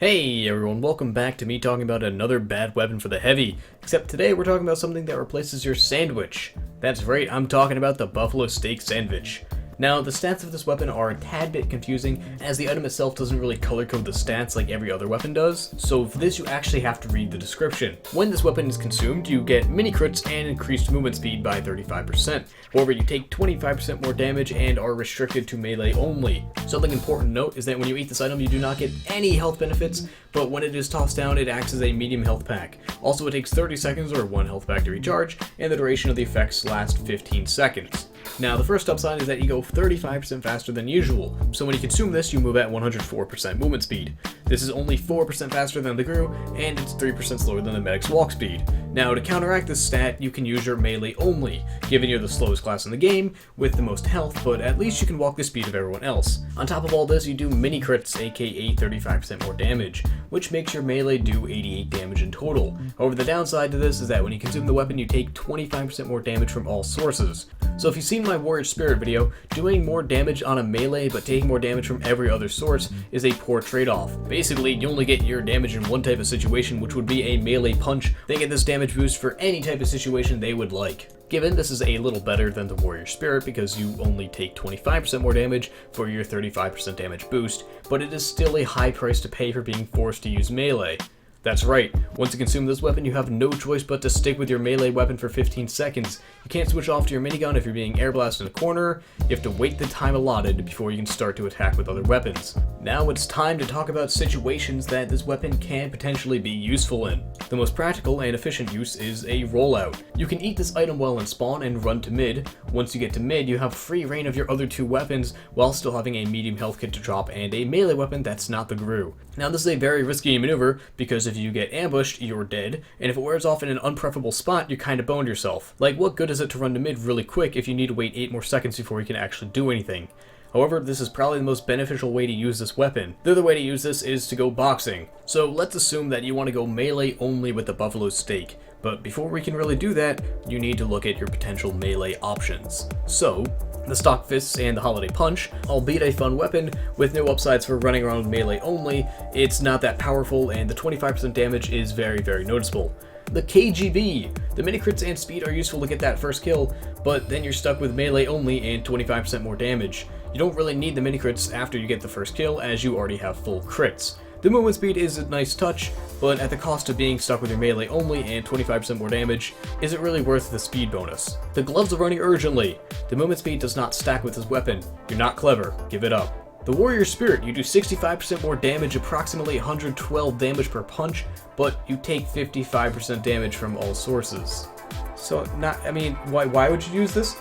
Hey everyone, welcome back to me talking about another bad weapon for the heavy, except today we're talking about something that replaces your sandwich. That's right, I'm talking about the buffalo steak sandwich. Now, the stats of this weapon are a tad bit confusing, as the item itself doesn't really color code the stats like every other weapon does, so for this you actually have to read the description. When this weapon is consumed, you get mini crits and increased movement speed by 35%. However, you take 25% more damage and are restricted to melee only. Something important to note is that when you eat this item, you do not get any health benefits, but when it is tossed down, it acts as a medium health pack. Also, it takes 30 seconds or 1 health pack to recharge, and the duration of the effects lasts 15 seconds. Now, the first upside is that you go 35% faster than usual, so when you consume this, you move at 104% movement speed. This is only 4% faster than the Gru, and it's 3% slower than the Medic's walk speed. Now, to counteract this stat, you can use your melee only, given you're the slowest class in the game, with the most health, but at least you can walk the speed of everyone else. On top of all this, you do mini crits, aka 35% more damage, which makes your melee do 88 damage in total. However, the downside to this is that when you consume the weapon, you take 25% more damage from all sources. So if you've seen my Warrior Spirit video, doing more damage on a melee but taking more damage from every other source is a poor trade-off. Basically, you only get your damage in one type of situation, which would be a melee punch. They get this damage boost for any type of situation they would like. Given this is a little better than the Warrior Spirit because you only take 25% more damage for your 35% damage boost, but it is still a high price to pay for being forced to use melee. That's right, once you consume this weapon, you have no choice but to stick with your melee weapon for 15 seconds. You can't switch off to your minigun if you're being airblasted in a corner. You have to wait the time allotted before you can start to attack with other weapons. Now it's time to talk about situations that this weapon can potentially be useful in. The most practical and efficient use is a rollout. You can eat this item while in spawn and run to mid. Once you get to mid, you have free reign of your other two weapons while still having a medium health kit to drop and a melee weapon that's not the Gru. Now this is a very risky maneuver because if you get ambushed, you're dead, and if it wears off in an unpreferable spot, you kinda boned yourself. Like, what good is it to run to mid really quick if you need to wait 8 more seconds before you can actually do anything? However, this is probably the most beneficial way to use this weapon. The other way to use this is to go boxing. So let's assume that you want to go melee only with the buffalo steak. But before we can really do that, you need to look at your potential melee options. So, the stock fists and the holiday punch, albeit a fun weapon, with no upsides for running around with melee only, it's not that powerful and the 25% damage is very noticeable. The KGB. The mini crits and speed are useful to get that first kill, but then you're stuck with melee only and 25% more damage. You don't really need the mini crits after you get the first kill, as you already have full crits. The movement speed is a nice touch, but at the cost of being stuck with your melee only and 25% more damage, is it really worth the speed bonus? The gloves are running urgently. The movement speed does not stack with this weapon. You're not clever. Give it up. The Warrior Spirit, you do 65% more damage, approximately 112 damage per punch, but you take 55% damage from all sources. So, why would you use this?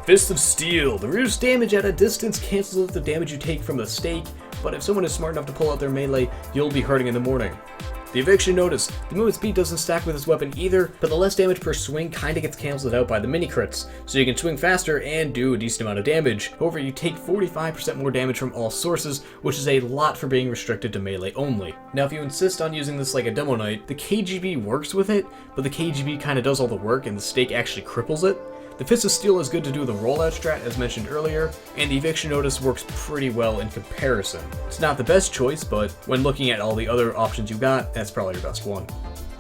Fist of Steel. The reduced damage at a distance cancels out the damage you take from the stake, but if someone is smart enough to pull out their melee, you'll be hurting in the morning. The Eviction Notice. The movement speed doesn't stack with this weapon either, but the less damage per swing kinda gets cancelled out by the mini crits, so you can swing faster and do a decent amount of damage. However, you take 45% more damage from all sources, which is a lot for being restricted to melee only. Now, if you insist on using this like a demo knight, the KGB works with it, but the KGB kinda does all the work and the stake actually cripples it. The Fist of Steel is good to do the rollout strat as mentioned earlier, and the Eviction Notice works pretty well in comparison. It's not the best choice, but when looking at all the other options you got, that's probably your best one.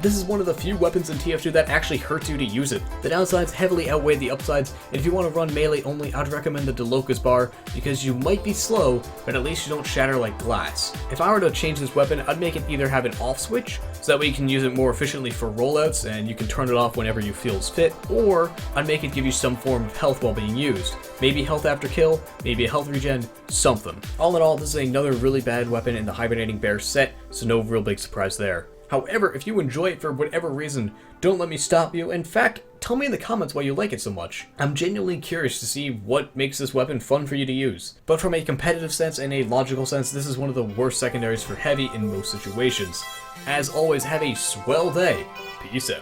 This is one of the few weapons in TF2 that actually hurts you to use it. The downsides heavily outweigh the upsides, and if you want to run melee only, I'd recommend the DeLocus bar, because you might be slow, but at least you don't shatter like glass. If I were to change this weapon, I'd make it either have an off switch, so that way you can use it more efficiently for rollouts, and you can turn it off whenever you feel fit, or I'd make it give you some form of health while being used. Maybe health after kill, maybe a health regen, something. All in all, this is another really bad weapon in the Hibernating Bear set, so no real big surprise there. However, if you enjoy it for whatever reason, don't let me stop you. In fact, tell me in the comments why you like it so much. I'm genuinely curious to see what makes this weapon fun for you to use. But from a competitive sense and a logical sense, this is one of the worst secondaries for heavy in most situations. As always, have a swell day. Peace out.